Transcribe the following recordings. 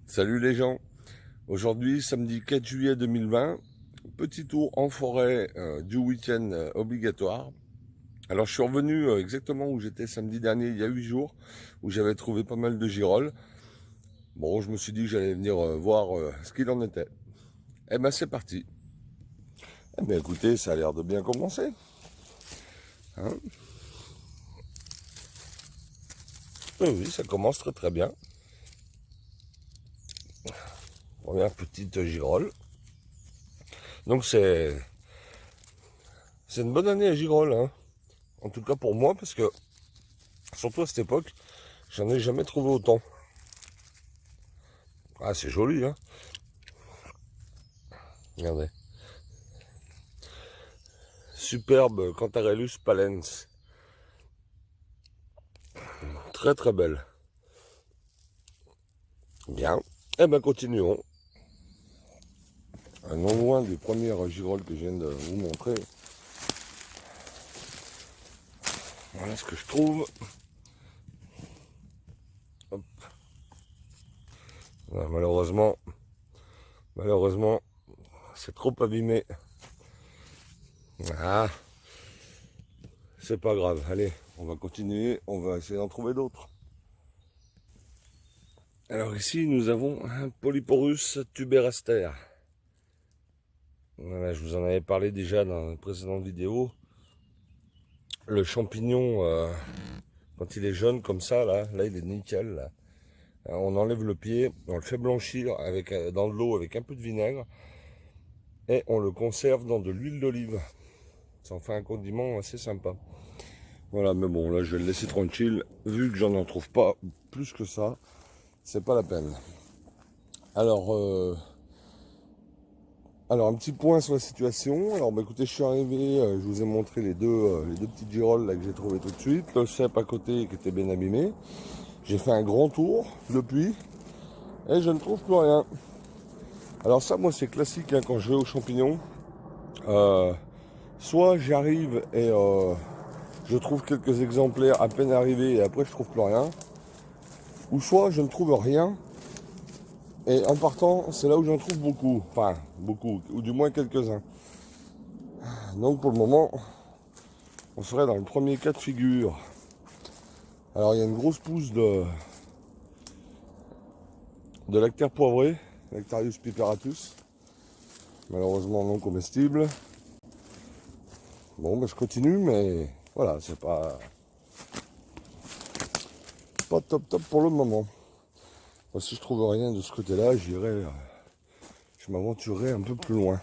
Salut les gens, aujourd'hui samedi 4 juillet 2020, petit tour en forêt du week-end obligatoire. Alors je suis revenu exactement où j'étais samedi dernier, il y a 8 jours, où j'avais trouvé pas mal de girolles. Bon, je me suis dit que j'allais venir voir ce qu'il en était. Eh ben c'est parti. Eh ben écoutez, ça a l'air de bien commencer. Hein. Oui, ça commence très très bien. Première petite girolle. Donc c'est une bonne année à girolles, hein. En tout cas pour moi, parce que surtout à cette époque, j'en ai jamais trouvé autant. Ah, c'est joli, hein. Regardez. Superbe Cantarellus palens. Très très belle. Bien. Eh ben continuons. Non loin des premières girolles que je viens de vous montrer. Voilà ce que je trouve. Hop. Voilà, malheureusement, c'est trop abîmé. Ah, c'est pas grave. Allez, on va continuer. On va essayer d'en trouver d'autres. Alors ici, nous avons un Polyporus tuberaster. Voilà, je vous en avais parlé déjà dans une précédente vidéo. Le champignon, quand il est jaune comme ça, là il est nickel. Là. On enlève le pied, on le fait blanchir avec, dans de l'eau avec un peu de vinaigre et on le conserve dans de l'huile d'olive. Ça en fait un condiment assez sympa. Voilà, mais bon, là je vais le laisser tranquille. Vu que j'en trouve pas plus que ça, c'est pas la peine. Alors, un petit point sur la situation. Alors, bah, écoutez, je suis arrivé, je vous ai montré les deux petites girolles là, que j'ai trouvées tout de suite. Le cep à côté qui était bien abîmé. J'ai fait un grand tour depuis et je ne trouve plus rien. Alors ça, moi, c'est classique hein, quand je vais aux champignons. Soit j'arrive et je trouve quelques exemplaires à peine arrivés et après je trouve plus rien. Ou soit je ne trouve rien et en partant, c'est là où j'en trouve beaucoup. Enfin, beaucoup, ou du moins quelques-uns. Donc pour le moment, on serait dans le premier cas de figure. Alors il y a une grosse pousse de lactaire poivré, Lactarius piperatus, malheureusement non comestible. Bon, ben, je continue, mais voilà, c'est pas top pour le moment. Moi, si je trouve rien de ce côté-là, je m'aventurerai un peu plus loin.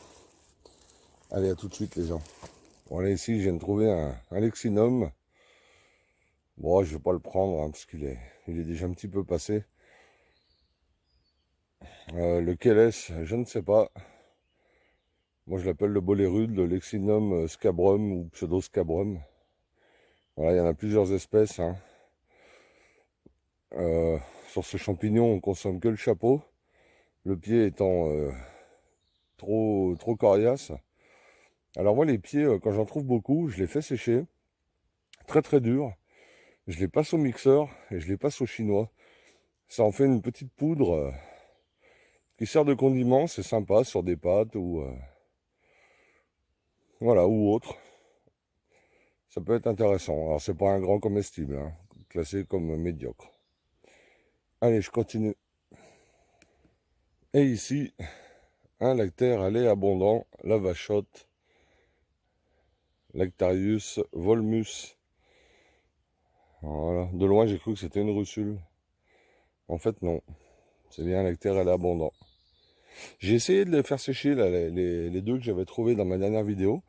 Allez, à tout de suite les gens. Bon, là ici, je viens de trouver un Lexinum. Bon, je vais pas le prendre hein, parce il est déjà un petit peu passé. Lequel est-ce? Je ne sais pas. Moi, je l'appelle le bolérude, le Lexinum scabrum ou pseudo-scabrum. Voilà, il y en a plusieurs espèces. Hein. Euh, sur ce champignon, on consomme que le chapeau. Le pied étant trop coriace. Alors moi, les pieds, quand j'en trouve beaucoup, je les fais sécher. Très très dur. Je les passe au mixeur et je les passe au chinois. Ça en fait une petite poudre qui sert de condiment. C'est sympa sur des pâtes ou voilà ou autre. Ça peut être intéressant. Alors c'est pas un grand comestible, hein, classé comme médiocre. Allez, je continue. Et ici, un lactaire à lait abondant, la vachotte, Lactarius volmus. Voilà. De loin, j'ai cru que c'était une russule. En fait, non. C'est bien un lactaire à lait abondant. J'ai essayé de les faire sécher, là, les deux que j'avais trouvés dans ma dernière vidéo,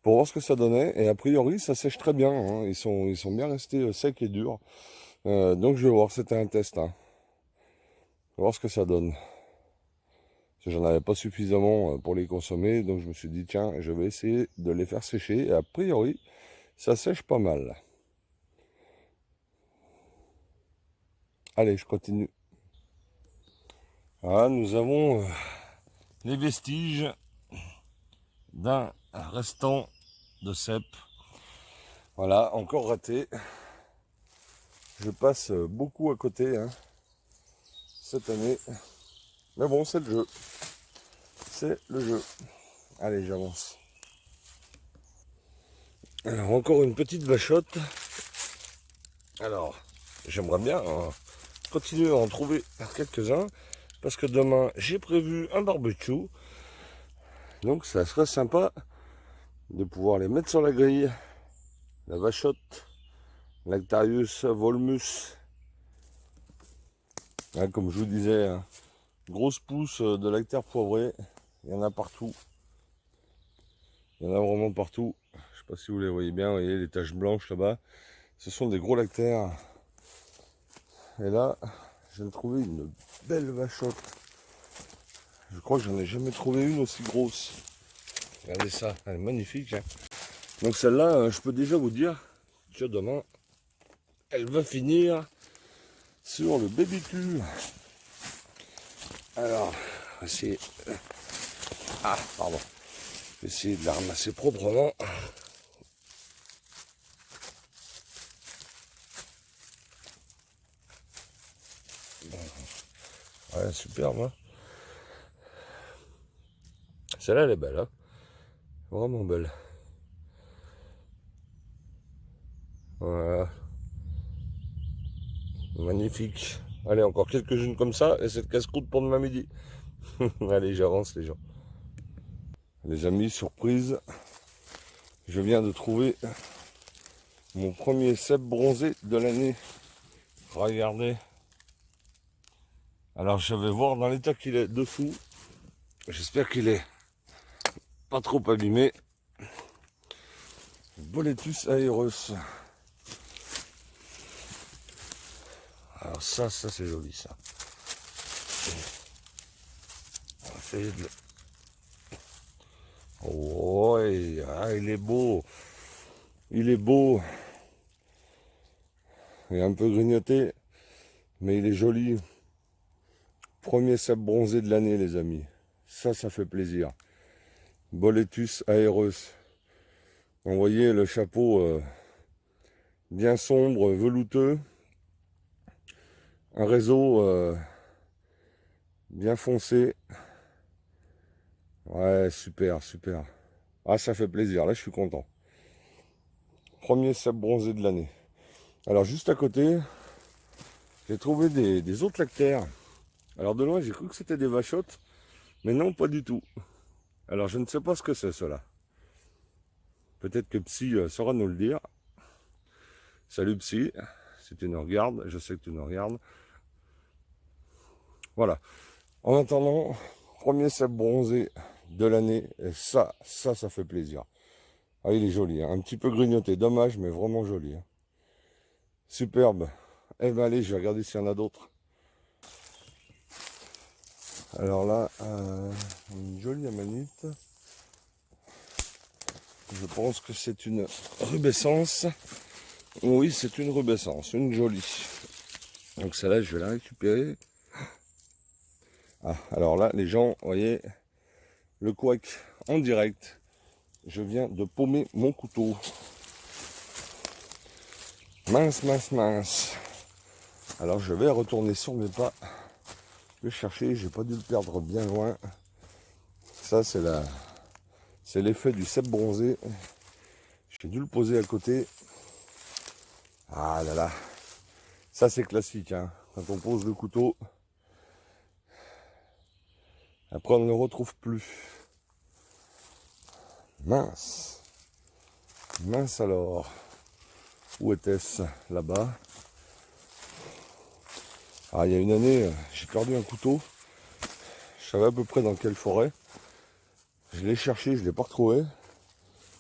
pour voir ce que ça donnait. Et a priori, ça sèche très bien. Hein. Ils sont bien restés secs et durs. Donc je vais voir, c'était un test. Hein. Je vais voir ce que ça donne. Parce que j'en avais pas suffisamment pour les consommer. Donc je me suis dit, tiens, je vais essayer de les faire sécher. Et a priori, ça sèche pas mal. Allez, je continue. Ah, nous avons les vestiges d'un restant de cèpe. Voilà, encore raté. Je passe beaucoup à côté cette année. Mais bon, c'est le jeu. C'est le jeu. Allez, j'avance. Alors, encore une petite vachotte. Alors, j'aimerais bien continuer à en trouver quelques-uns. Parce que demain, j'ai prévu un barbecue. Donc, ça serait sympa de pouvoir les mettre sur la grille. La vachotte, Lactarius volmus. Hein, comme je vous disais, grosse pousse de lactaire poivré. Il y en a partout. Il y en a vraiment partout. Je ne sais pas si vous les voyez bien. Vous voyez les taches blanches là-bas. Ce sont des gros lactaires. Et là, je viens de trouver une belle vachotte. Je crois que j'en ai jamais trouvé une aussi grosse. Regardez ça, elle est magnifique. Donc celle-là, je peux déjà vous dire que demain, elle va finir sur le BBQ. Alors, on va essayer... Ah, pardon. Je vais essayer de la ramasser proprement. Ouais, superbe. Celle-là, elle est belle. Vraiment belle. Voilà. Magnifique. Allez, encore quelques-unes comme ça, et cette casse-croûte pour demain midi. Allez, j'avance les gens. Les amis, surprise, je viens de trouver mon premier cèpe bronzé de l'année. Regardez. Alors je vais voir dans l'état qu'il est dessous. J'espère qu'il est pas trop abîmé. Boletus aereus. Alors ça c'est joli ça. On va essayer de... Oh, il est beau. Il est beau. Il est un peu grignoté, mais il est joli. Premier cèpe bronzé de l'année, les amis. Ça fait plaisir. Boletus aereus. Vous voyez le chapeau bien sombre, velouteux. Un réseau bien foncé. Ouais, super, super. Ah, ça fait plaisir. Là, je suis content. Premier cèpe bronzé de l'année. Alors, juste à côté, j'ai trouvé des autres lactaires. Alors, de loin, j'ai cru que c'était des vachottes. Mais non, pas du tout. Alors, je ne sais pas ce que c'est, cela. Peut-être que Psy saura nous le dire. Salut Psy, si tu nous regardes. Je sais que tu nous regardes. Voilà. En attendant, premier cèpe bronzé de l'année. Et ça fait plaisir. Ah, il est joli. Un petit peu grignoté. Dommage, mais vraiment joli. Superbe. Eh ben allez, je vais regarder s'il y en a d'autres. Alors là, une jolie amanite. Je pense que c'est une rubescence. Oui, c'est une rubescence, une jolie. Donc celle-là, je vais la récupérer. Ah, alors là, les gens, vous voyez, le couac en direct. Je viens de paumer mon couteau. Mince, mince, mince. Alors je vais retourner sur mes pas. Je vais chercher, j'ai pas dû le perdre bien loin. Ça, c'est l'effet du cèpe bronzé. J'ai dû le poser à côté. Ah là là. Ça, c'est classique, quand on pose le couteau. Après, on ne le retrouve plus. Mince. Mince alors. Où était-ce? Là-bas. Ah, il y a une année, j'ai perdu un couteau. Je savais à peu près dans quelle forêt. Je l'ai cherché, je ne l'ai pas retrouvé.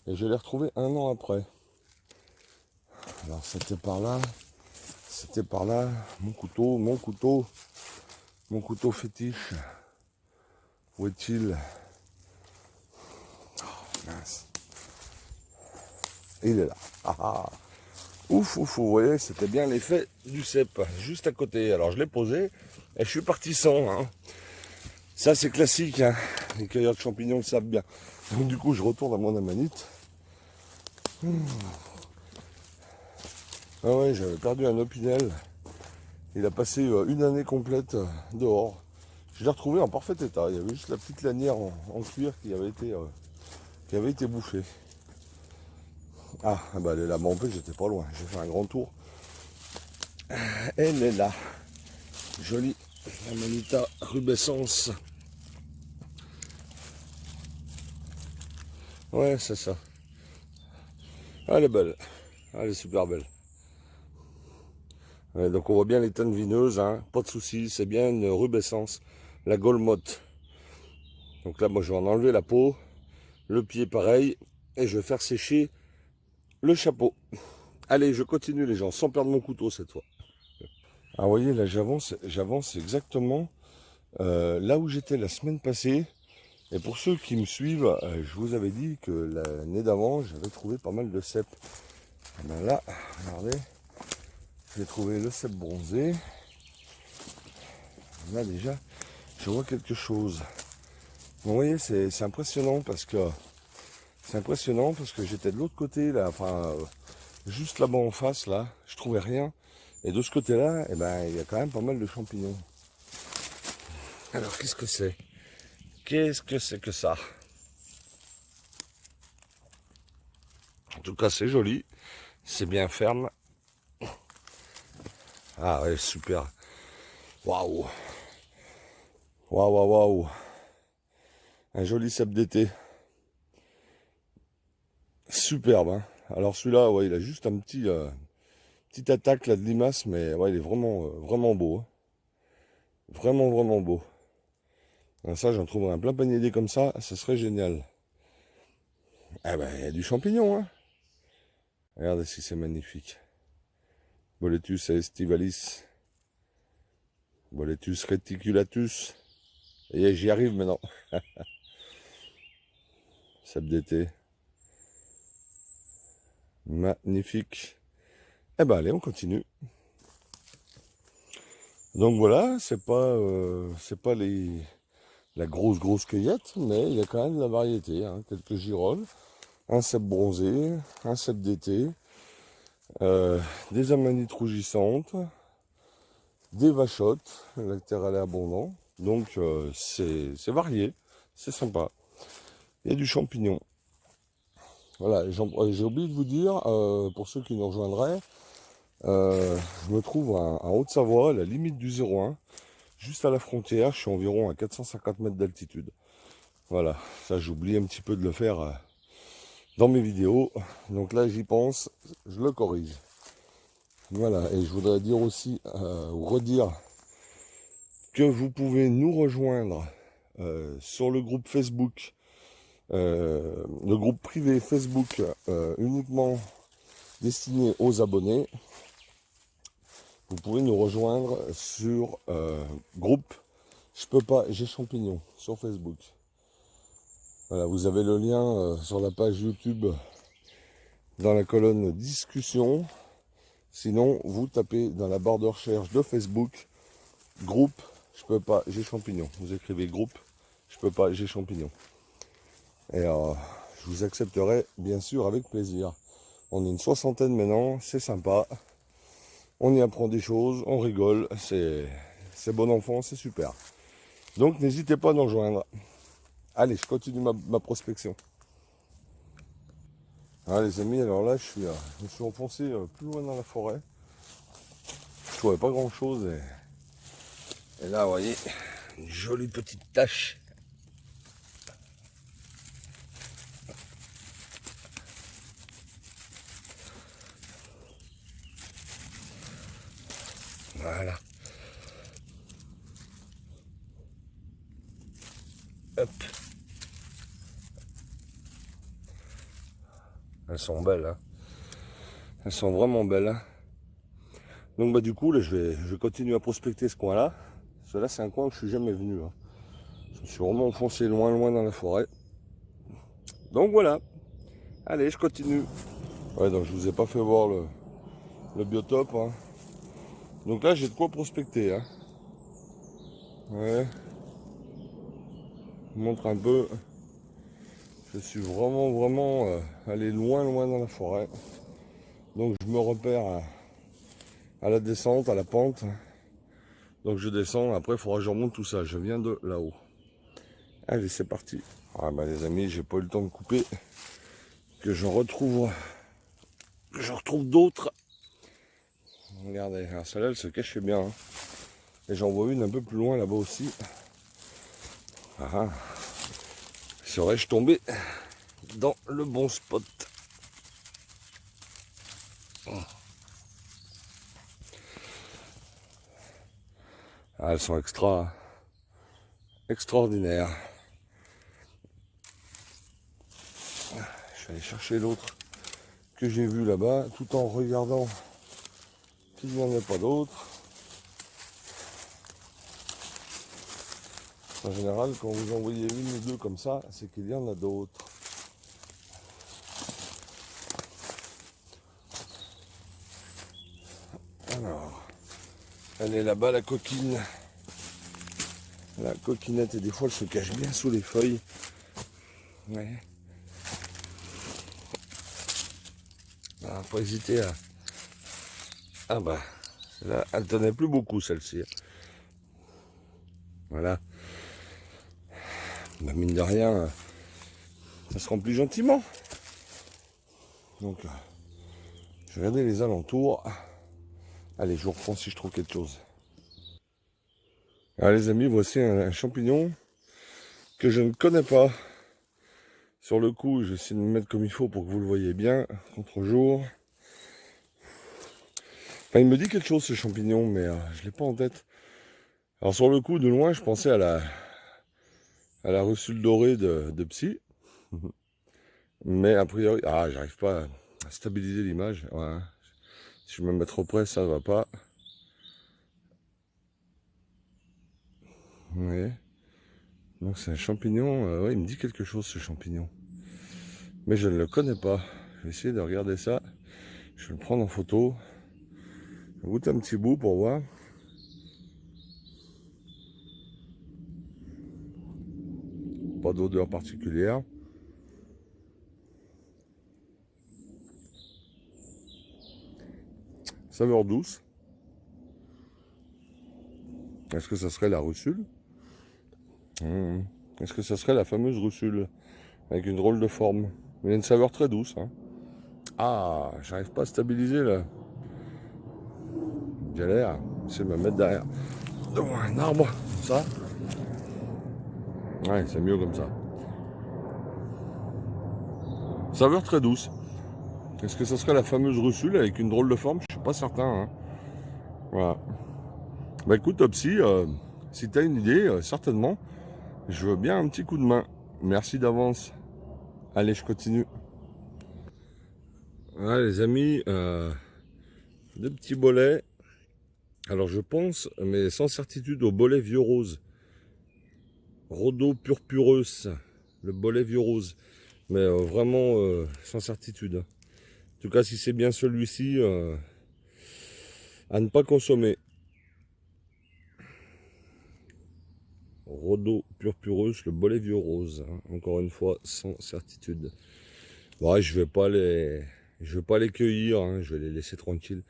Et je l'ai retrouvé un an après. Alors c'était par là. C'était par là. Mon couteau fétiche. Où est-il? Oh, mince. Il est là. Ah, ah. Ouf, ouf, vous voyez, c'était bien l'effet du cèpe, juste à côté. Alors je l'ai posé et je suis parti sans. Ça c'est classique. Les cueilleurs de champignons le savent bien. Donc du coup, je retourne à mon amanite. Ah ouais, j'avais perdu un opinel. Il a passé une année complète dehors. Je l'ai retrouvé en parfait état. Il y avait juste la petite lanière en cuir qui avait été bouffée. Ah, bah elle est là. Mais en plus, j'étais pas loin. J'ai fait un grand tour. Elle est là. Jolie Amanita rubescens. Ouais, c'est ça. Elle est belle. Elle est super belle. Ouais, donc on voit bien les teintes vineuses, hein. Pas de soucis, c'est bien une rubescence. La Golmotte. Donc là, moi, je vais en enlever la peau. Le pied, pareil. Et je vais faire sécher le chapeau. Allez, je continue les gens, sans perdre mon couteau cette fois. Ah, vous voyez, là, j'avance exactement là où j'étais la semaine passée. Et pour ceux qui me suivent, je vous avais dit que l'année d'avant, j'avais trouvé pas mal de cèpes. Et bien là, regardez, j'ai trouvé le cèpe bronzé. Là déjà, je vois quelque chose. Vous voyez, c'est impressionnant parce que j'étais de l'autre côté là, enfin juste là-bas en face là, je trouvais rien. Et de ce côté-là, eh ben, il y a quand même pas mal de champignons. Alors qu'est-ce que c'est? Qu'est-ce que c'est que ça? En tout cas, c'est joli, c'est bien ferme. Ah ouais, super. Waouh. Waouh, waouh, waouh. Un joli cèpe d'été. Superbe, hein. Alors celui-là, ouais, il a juste un petite attaque là de limace, mais ouais, il est vraiment, vraiment beau, hein. Vraiment, vraiment beau. Ah, ça, j'en trouverais un plein panier d'idées comme ça serait génial. Ah ben, il y a du champignon, hein. Regardez si c'est magnifique. Boletus aestivalis. Boletus reticulatus. Et j'y arrive maintenant. Cèpe d'été. Magnifique. Eh ben allez, on continue. Donc voilà, c'est pas la grosse cueillette, mais il y a quand même de la variété, hein. Quelques girolles, un cèpe bronzé, un cèpe d'été, des amanites rougissantes, des vachottes, la terre elle est abondante, donc c'est varié, c'est sympa. Il y a du champignon. Voilà, j'ai oublié de vous dire, pour ceux qui nous rejoindraient, je me trouve en Haute-Savoie, à la limite du 01, juste à la frontière, je suis environ à 450 mètres d'altitude. Voilà, ça j'oublie un petit peu de le faire dans mes vidéos, donc là j'y pense, je le corrige. Voilà, et je voudrais dire aussi, ou redire, que vous pouvez nous rejoindre sur le groupe Facebook, le groupe privé Facebook uniquement destiné aux abonnés. Vous pouvez nous rejoindre sur groupe Je peux pas, j'ai champignons sur Facebook. Voilà, vous avez le lien sur la page YouTube dans la colonne discussion. Sinon, vous tapez dans la barre de recherche de Facebook groupe Je peux pas, j'ai champignons. Vous écrivez groupe Je peux pas, j'ai champignons. Et je vous accepterai bien sûr avec plaisir. On est une soixantaine maintenant, c'est sympa. On y apprend des choses, on rigole, c'est bon enfant, c'est super. Donc n'hésitez pas à nous rejoindre. Allez, je continue ma prospection. Ah, les amis, alors là, je me suis enfoncé plus loin dans la forêt. Je trouvais pas grand chose. Et là, vous voyez, une jolie petite tache. Voilà. Hop. Elles sont belles, hein. Elles sont vraiment belles, hein. Donc bah du coup, là, je vais continuer à prospecter ce coin-là. Parce que là, c'est un coin où je suis jamais venu, hein. Je me suis vraiment enfoncé loin dans la forêt. Donc voilà. Allez, je continue. Ouais, donc je vous ai pas fait voir le biotope, hein. Donc là, j'ai de quoi prospecter, hein. Ouais. montre un peu. Je suis vraiment allé loin dans la forêt. Donc je me repère à la descente, à la pente. Donc je descends, après il faudra que je remonte tout ça. Je viens de là-haut. Allez, c'est parti. Ah bah les amis, j'ai pas eu le temps de couper. Que je retrouve d'autres. Regardez, alors celle-là elle se cachait bien. Hein. Et j'en vois une un peu plus loin là-bas aussi. Ah, serais-je tombé dans le bon spot? Ah, elles sont extraordinaires. Je vais aller chercher l'autre que j'ai vu là-bas, tout en regardant qu'il n'y en a pas d'autres. En général, quand vous en voyez une ou deux comme ça, c'est qu'il y en a d'autres. Alors, elle est là-bas, la coquine. La coquinette, et des fois, elle se cache bien sous les feuilles. Ouais. Alors, faut hésiter à... Ah bah, là, elle tenait plus beaucoup, celle-ci. Voilà. Bah, mine de rien, ça se remplit gentiment. Donc, je vais regarder les alentours. Allez, je vous reprends si je trouve quelque chose. Alors les amis, voici un champignon que je ne connais pas. Sur le coup, je vais essayer de me mettre comme il faut pour que vous le voyez bien, contre-jour. Enfin, il me dit quelque chose ce champignon, mais je ne l'ai pas en tête. Alors sur le coup, de loin, je pensais à la russule dorée de Psy. Mais a priori, j'arrive pas à stabiliser l'image. Ouais. Si je me mets trop près, ça va pas. Ouais. Donc c'est un champignon, ouais, il me dit quelque chose ce champignon. Mais je ne le connais pas. Je vais essayer de regarder ça. Je vais le prendre en photo. Je vais goûter un petit bout pour voir. Pas d'odeur particulière. Saveur douce. Est-ce que ça serait la russule? Est-ce que ça serait la fameuse russule? Avec une drôle de forme. Il y a une saveur très douce. Hein. Ah, j'arrive pas à stabiliser là. Galère. J'essaie de me mettre derrière un arbre. Ça. Ouais, c'est mieux comme ça. Saveur très douce. Est-ce que ça serait la fameuse russule avec une drôle de forme? Je suis pas certain. Hein. Voilà. Bah écoute, Topsy, si tu as une idée, certainement, je veux bien un petit coup de main. Merci d'avance. Allez, je continue. Voilà les amis, deux petits bolets. Alors je pense, mais sans certitude, au bolet vieux rose. Rhodo purpureus, le bolet vieux rose. Mais vraiment sans certitude. En tout cas, si c'est bien celui-ci, à ne pas consommer. Rhodo purpureus, le bolet vieux rose. Hein. Encore une fois, sans certitude. Bon, je vais pas les cueillir, hein. Je vais les laisser tranquilles.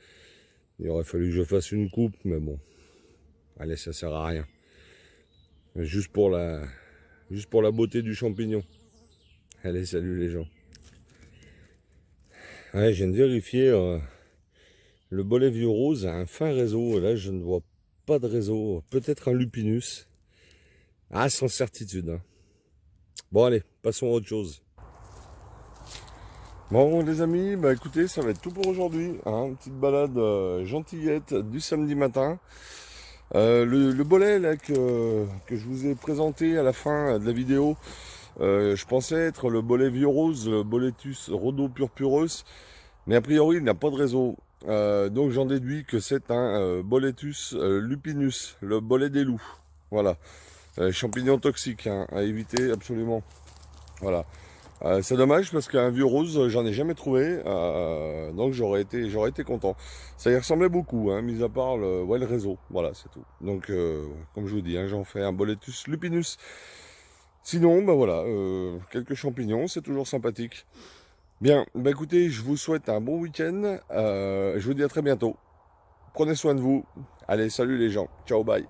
Il aurait fallu que je fasse une coupe, mais bon. Allez, ça sert à rien. Juste pour la beauté du champignon. Allez, salut les gens. Ouais, je viens de vérifier. Le bolet vieux rose a un fin réseau. Et là, je ne vois pas de réseau. Peut-être un lupinus. Ah, sans certitude. Hein. Bon, allez, passons à autre chose. Bon, les amis, bah écoutez, ça va être tout pour aujourd'hui. Hein, une petite balade gentillette du samedi matin. Le bolet là, que je vous ai présenté à la fin de la vidéo, je pensais être le bolet vieux rose, le boletus rhodo purpureus, mais a priori il n'a pas de réseau. Donc j'en déduis que c'est un boletus lupinus, le bolet des loups. Voilà, champignon toxique hein, à éviter absolument. Voilà. C'est dommage parce qu'un vieux rose, j'en ai jamais trouvé, donc j'aurais été content. Ça y ressemblait beaucoup, hein, mis à part le réseau, voilà, c'est tout. Donc, comme je vous dis, hein, j'en fais un boletus lupinus. Sinon, bah voilà, quelques champignons, c'est toujours sympathique. Bien, bah écoutez, je vous souhaite un bon week-end. Je vous dis à très bientôt. Prenez soin de vous. Allez, salut les gens. Ciao, bye.